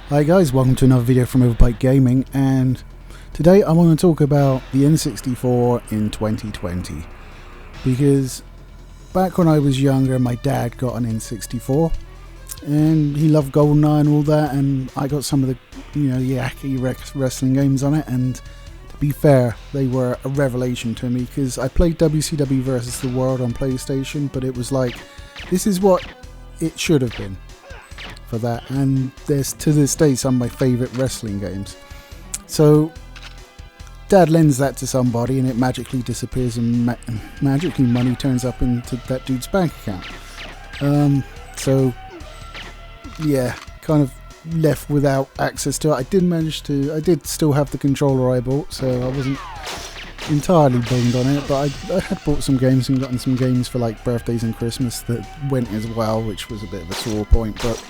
Hi guys, welcome to another video from Overbite Gaming, and today I want to talk about the N64 in 2020, because back when I was younger my dad got an N64 and he loved GoldenEye and all that, and I got some of the yucky wrestling games on it, and to be fair, they were a revelation to me because I played WCW versus the World on PlayStation, but it was like, this is what it should have been for that, and there's to this day some of my favourite wrestling games. So Dad lends that to somebody and it magically disappears, and magically money turns up into that dude's bank account. So yeah, kind of left without access to it. I did still have the controller I bought, so I wasn't entirely bummed on it, but I had bought some games and gotten some games for like birthdays and Christmas that went as well, which was a bit of a sore point. But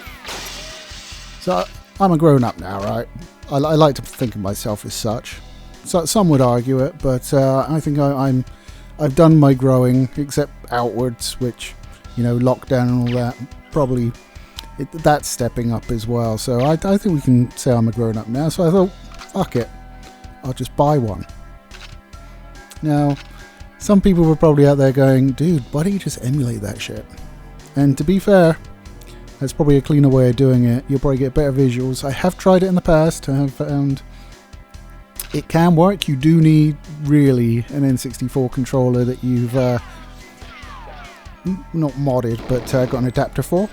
so I'm a grown up now, right? I like to think of myself as such. So some would argue it, but I think I've done my growing, except outwards, which, you know, lockdown and all that, probably that's stepping up as well. So I think we can say I'm a grown up now. So I thought, fuck it, I'll just buy one. Now, some people were probably out there going, dude, why don't you just emulate that shit? And to be fair, that's probably a cleaner way of doing it. You'll probably get better visuals. I have tried it in the past. I have found it can work. You do need really an N64 controller that you've not modded, but got an adapter for,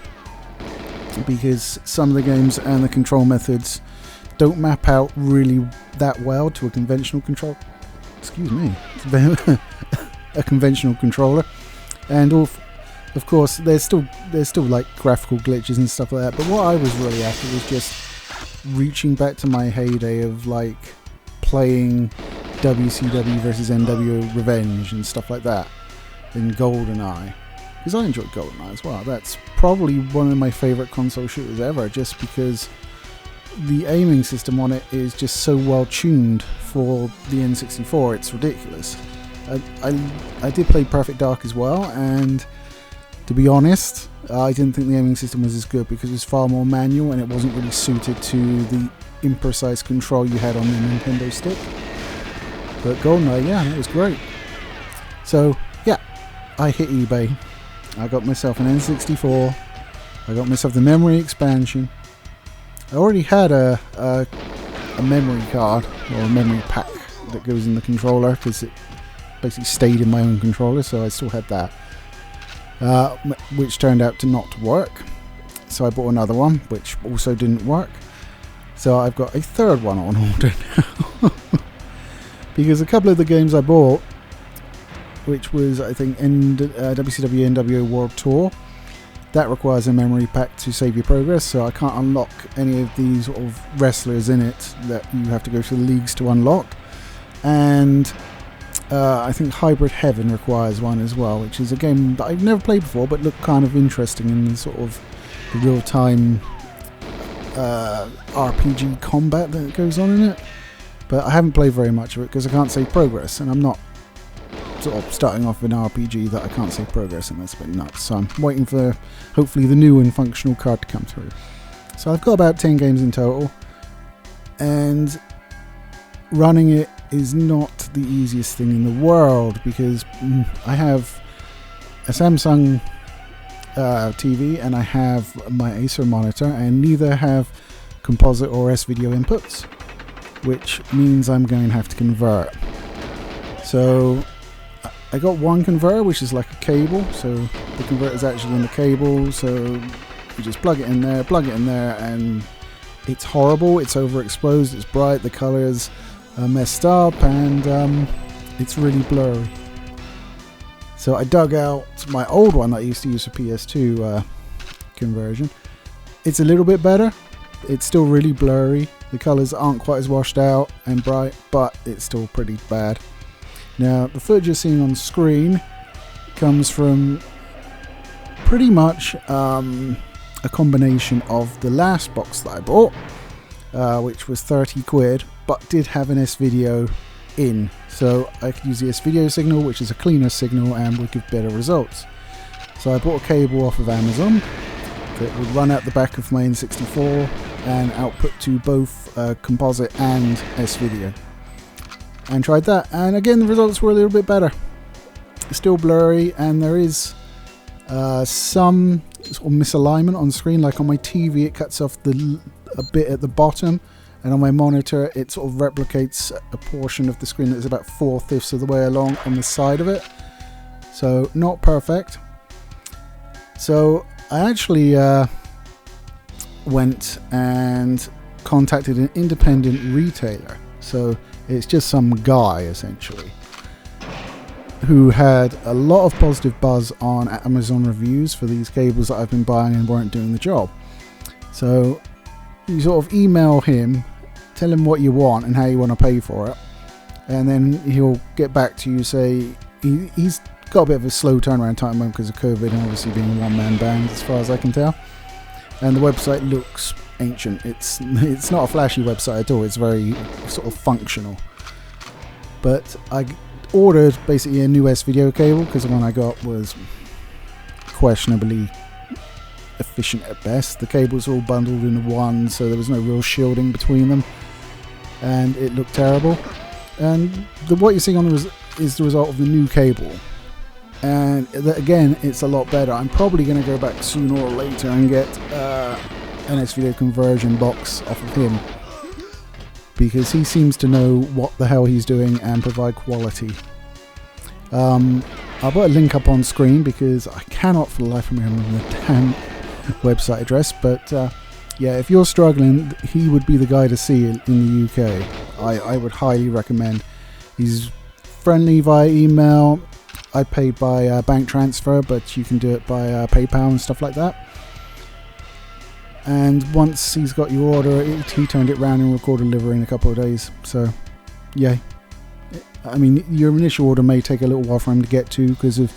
because some of the games and the control methods don't map out really that well to a conventional control. Excuse me, a conventional controller, and of course there's still like graphical glitches and stuff like that. But what I was really after was just reaching back to my heyday of like playing WCW versus NWO Revenge and stuff like that, and GoldenEye, because I enjoyed GoldenEye as well. That's probably one of my favorite console shooters ever, just because the aiming system on it is just so well tuned for the N64. It's ridiculous. I did play Perfect Dark as well, and to be honest, I didn't think the aiming system was as good because it was far more manual and it wasn't really suited to the imprecise control you had on the Nintendo stick. But GoldenEye, yeah, it was great. So yeah, I hit eBay. I got myself an N64. I got myself the memory expansion. I already had a memory card, or a memory pack that goes in the controller, because it basically stayed in my own controller, so I still had that, which turned out to not work. So I bought another one, which also didn't work. So I've got a third one on order now. Because a couple of the games I bought, which was I think WCW NWO World Tour, that requires a memory pack to save your progress, so I can't unlock any of these sort of wrestlers in it that you have to go through the leagues to unlock. And I think Hybrid Heaven requires one as well, which is a game that I've never played before but looked kind of interesting in the sort of the real-time RPG combat that goes on in it. But I haven't played very much of it because I can't save progress, and I'm not sort of starting off with an RPG that I can't save progress in. That's a bit nuts. So I'm waiting for hopefully the new and functional card to come through. So I've got about 10 games in total, and running it is not the easiest thing in the world, because I have a Samsung TV and I have my Acer monitor, and neither have composite or S-video inputs, which means I'm going to have to convert. So I got one converter, which is like a cable, so the converter is actually in the cable, so you just plug it in there, and it's horrible. It's overexposed, it's bright, the colors are messed up, and it's really blurry. So I dug out my old one that I used to use for PS2 conversion. It's a little bit better. It's still really blurry. The colors aren't quite as washed out and bright, but it's still pretty bad. Now, the footage you're seeing on screen comes from pretty much a combination of the last box that I bought, which was 30 quid, but did have an S-video in. So I could use the S-video signal, which is a cleaner signal and would give better results. So I bought a cable off of Amazon that would run out the back of my N64, and output to both composite and S-video. And tried that, and again the results were a little bit better. Still blurry, and there is some sort of misalignment on screen. Like on my TV, it cuts off a bit at the bottom, and on my monitor, it sort of replicates a portion of the screen that's about 4/5 of the way along on the side of it. So not perfect. So I actually went and contacted an independent retailer. So it's just some guy essentially who had a lot of positive buzz on Amazon reviews for these cables that I've been buying and weren't doing the job. So you sort of email him, tell him what you want and how you want to pay for it, and then he'll get back to you. Say he's got a bit of a slow turnaround time because of COVID and obviously being a one-man band as far as I can tell. And the website looks ancient. It's not a flashy website at all. It's very sort of functional. But I ordered basically a new S-video cable because the one I got was questionably efficient at best. The cables were all bundled into one, so there was no real shielding between them, and it looked terrible. And what you're seeing on is the result of the new cable, and again it's a lot better. I'm probably going to go back sooner or later and get an S-video conversion box off of him, because he seems to know what the hell he's doing and provide quality. I'll put a link up on screen because I cannot for the life of me remember the damn website address, but yeah, if you're struggling, he would be the guy to see in the UK. I would highly recommend. He's friendly via email. I paid by bank transfer, but you can do it by PayPal and stuff like that. And once he's got your order, he turned it around and recorded delivery in a couple of days. So, yeah. I mean, your initial order may take a little while for him to get to because of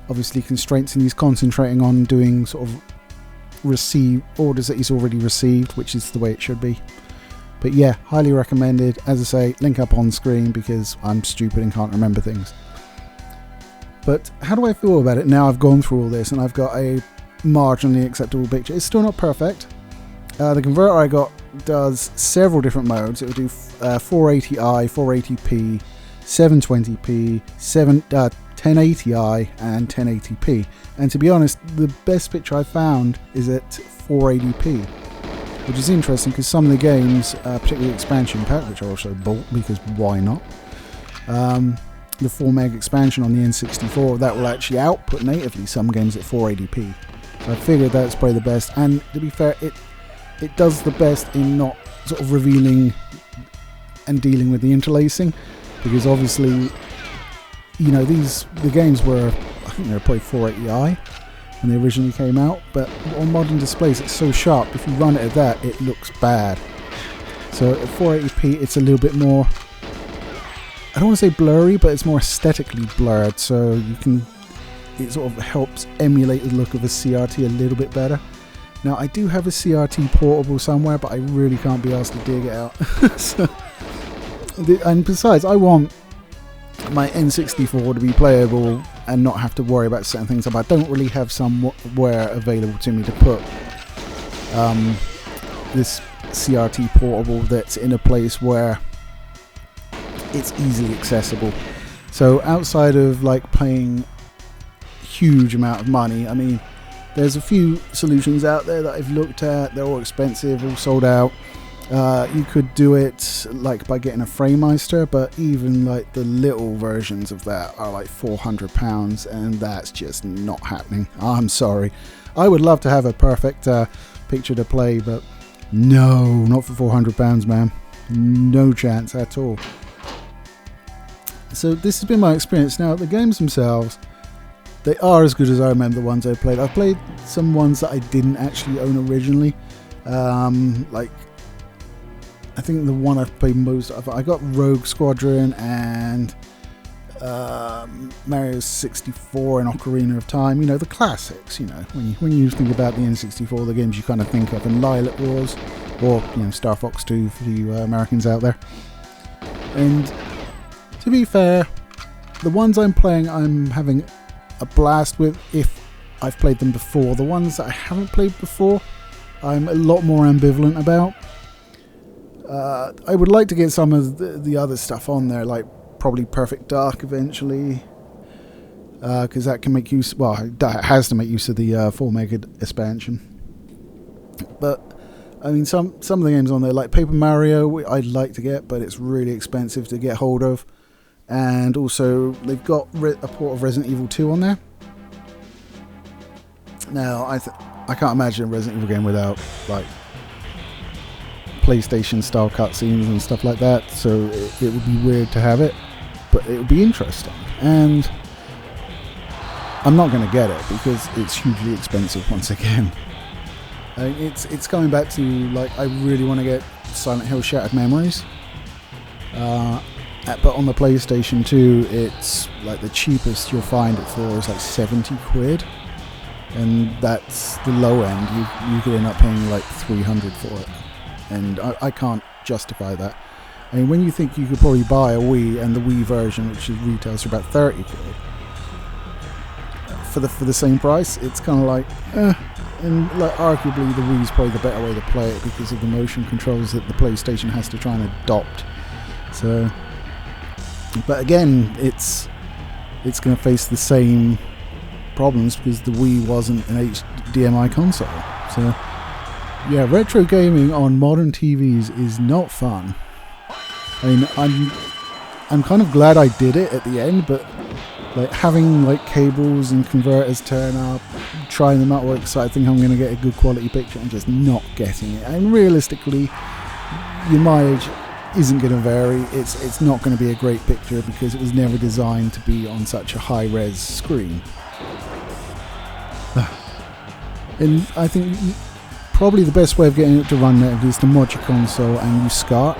obviously constraints, and he's concentrating on doing sort of receive orders that he's already received, which is the way it should be. But yeah, highly recommended. As I say, link up on screen because I'm stupid and can't remember things. But how do I feel about it now I've gone through all this and I've got a marginally acceptable picture? It's still not perfect. The converter I got does several different modes. It will do 480i, 480p, 720p, 1080i and 1080p. And to be honest, the best picture I found is at 480p, which is interesting because some of the games, particularly expansion pack, which I also bought because why not, the 4 meg expansion on the N64, that will actually output natively some games at 480p. So I figured that's probably the best, and to be fair, it does the best in not sort of revealing and dealing with the interlacing, because obviously, you know, the games were, I think they were probably 480i when they originally came out, but on modern displays it's so sharp, if you run it at that, it looks bad. So at 480p it's a little bit more, I don't want to say blurry, but it's more aesthetically blurred, so it sort of helps emulate the look of a CRT a little bit better. Now I do have a CRT portable somewhere, but I really can't be asked to dig it out. And besides, I want my N64 to be playable and not have to worry about certain things. I don't really have somewhere available to me to put this CRT portable that's in a place where it's easily accessible. So outside of like paying huge amount of money, I mean, there's a few solutions out there that I've looked at. They're all expensive, all sold out. You could do it like by getting a Framemeister, but even like the little versions of that are like £400, and that's just not happening. I'm sorry. I would love to have a perfect picture to play, but no, not for £400, man. No chance at all. So this has been my experience. Now the games themselves, they are as good as I remember the ones I played. I've played some ones that I didn't actually own originally, like I think the one I've played most of, I got Rogue Squadron and Mario 64 and Ocarina of Time, you know, the classics, you know, when you think about the N64, the games you kind of think of, and Lilac Wars, or, you know, Star Fox 2 for you Americans out there. And to be fair, the ones I'm playing, I'm having a blast with if I've played them before. The ones that I haven't played before, I'm a lot more ambivalent about. I would like to get some of the other stuff on there, like probably Perfect Dark eventually, because that can make use. Well, it has to make use of the 4 mega expansion. But I mean, some of the games on there, like Paper Mario, I'd like to get, but it's really expensive to get hold of. And also, they've got a port of Resident Evil 2 on there. Now, I can't imagine a Resident Evil game without like PlayStation style cutscenes and stuff like that, so it would be weird to have it, but it would be interesting. And I'm not going to get it because it's hugely expensive once again. It's coming back to, like, I really want to get Silent Hill Shattered Memories, but on the PlayStation 2 it's like the cheapest you'll find it for is like 70 quid, and that's the low end. You could end up paying like 300 for it, and I can't justify that. I mean, when you think you could probably buy a Wii and the Wii version, which retails for about 30 quid, for the same price, it's kind of like, and like arguably the Wii's probably the better way to play it because of the motion controls that the PlayStation has to try and adopt. So, but again, it's going to face the same problems because the Wii wasn't an HDMI console. So yeah, retro gaming on modern TVs is not fun. I mean, I'm kind of glad I did it at the end, but like having like cables and converters turn up, trying them out work, so I think I'm going to get a good quality picture and just not getting it. And realistically, your mileage isn't going to vary. It's not going to be a great picture because it was never designed to be on such a high-res screen. And I think probably the best way of getting it to run natively is to mod your console and use SCART.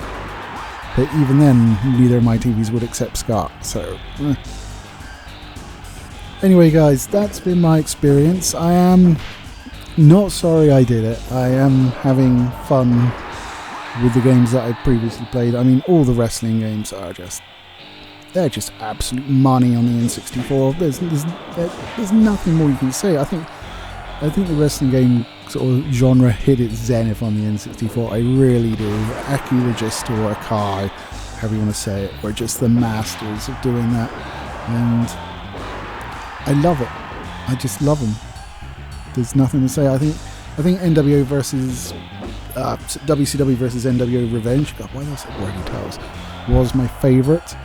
But even then, neither of my TVs would accept SCART. So, anyway, guys, that's been my experience. I am not sorry I did it. I am having fun with the games that I previously played. I mean, all the wrestling games are they're just absolute money on the N64. There's nothing more you can say. I think the wrestling game sort of genre hit its zenith on the N64. I really do. Aki Regista or Akai, however you want to say it, were just the masters of doing that. And I love it. I just love them. There's nothing to say. I think NWO versus WCW versus NWO Revenge. God, why did I say Wordy Tales? Was my favourite.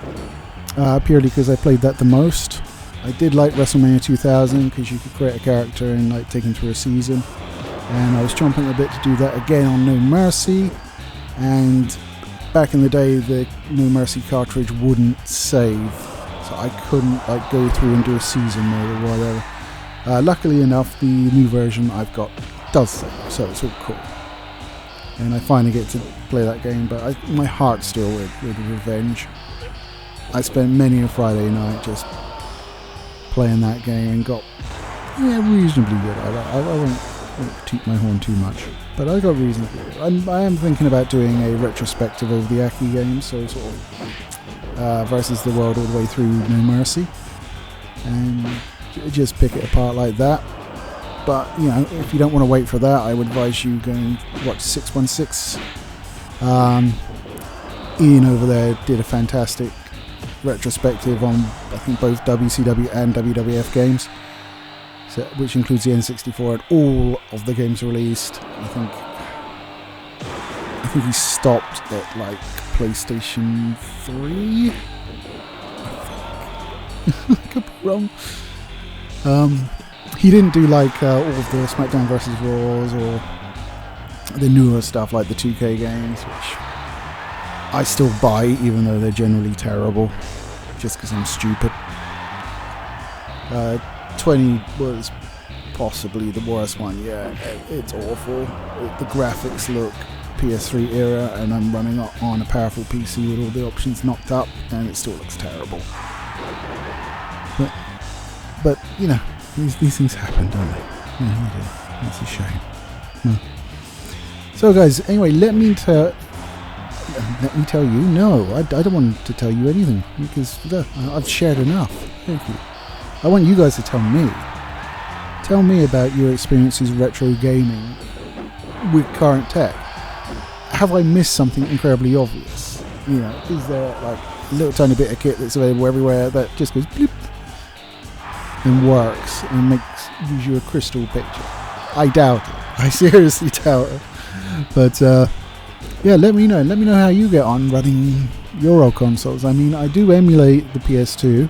Purely because I played that the most. I did like WrestleMania 2000 because you could create a character and like take him through a season, and I was chomping a bit to do that again on No Mercy. And back in the day, the No Mercy cartridge wouldn't save, so I couldn't like go through and do a season mode or whatever. Luckily enough, the new version I've got does save, so it's all cool. And I finally get to play that game, but my heart's still with Revenge. I spent many a Friday night just playing that game and got reasonably good. I won't toot my horn too much, but I got reasonably good. I am thinking about doing a retrospective of the Aki games, so sort of versus the world all the way through No Mercy, and just pick it apart like that. But you know, if you don't want to wait for that, I would advise you go and watch 616. Ian over there did a fantastic retrospective on, I think, both WCW and WWF games, so, which includes the N64 and all of the games released. I think he stopped at like PlayStation 3. I could be wrong. He didn't do like all of the SmackDown vs. Raws or the newer stuff like the 2K games, which I still buy even though they're generally terrible, just because I'm stupid. 20 was possibly the worst one. Yeah, it's awful. The graphics look PS3 era, and I'm running on a powerful PC with all the options knocked up, and it still looks terrible. But you know, these things happen, don't they? Yeah, they do. That's a shame. No. So guys, anyway, let me tell you. No, I don't want to tell you anything because I've shared enough. Thank you. I want you guys to tell me. Tell me about your experiences retro gaming. with current tech. Have I missed something incredibly obvious? You know, is there like a little tiny bit of kit that's available everywhere that just goes bloop and works and gives you a crystal picture? I doubt it. I seriously doubt it. But yeah, let me know. Let me know how you get on running your old consoles. I mean, I do emulate the PS2.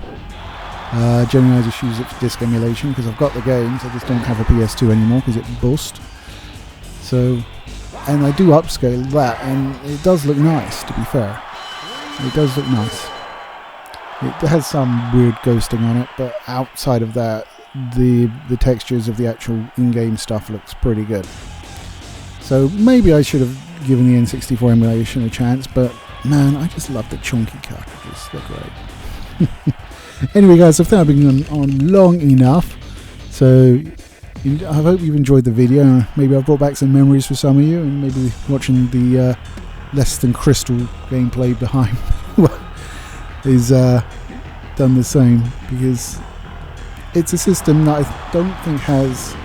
Generally, I just use it for disc emulation because I've got the games. I just don't have a PS2 anymore because it bust. So, and I do upscale that, and it does look nice. To be fair, it does look nice. It has some weird ghosting on it, but outside of that, the textures of the actual in-game stuff looks pretty good. So maybe I should have given the N64 emulation a chance, but man, I just love the chunky cartridges. They're great. Anyway, guys, I think I've been on long enough, so I hope you've enjoyed the video. Maybe I've brought back some memories for some of you, and maybe watching the less than crystal gameplay behind is done the same, because it's a system that I don't think has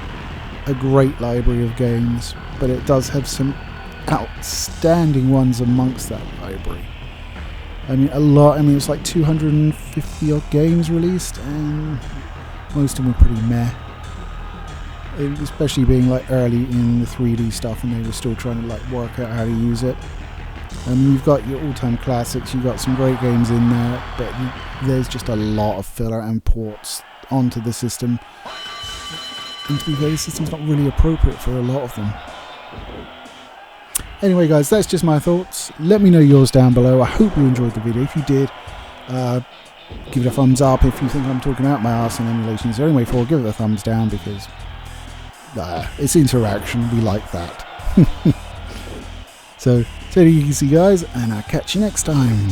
a great library of games, but it does have some outstanding ones amongst that library. I mean, a lot. I mean, it's like 250 odd games released, and most of them were pretty meh. Especially being like early in the 3D stuff, and they were still trying to like work out how to use it. I mean, you've got your all-time classics. You've got some great games in there, but there's just a lot of filler and ports onto the system. And to be fair, the system's not really appropriate for a lot of them. Anyway, guys, that's just my thoughts. Let me know yours down below. I hope you enjoyed the video. If you did, give it a thumbs up. If you think I'm talking out my arse and emulations, the only way forward, give it a thumbs down, because it's interaction. We like that. So, take it easy, guys, and I'll catch you next time.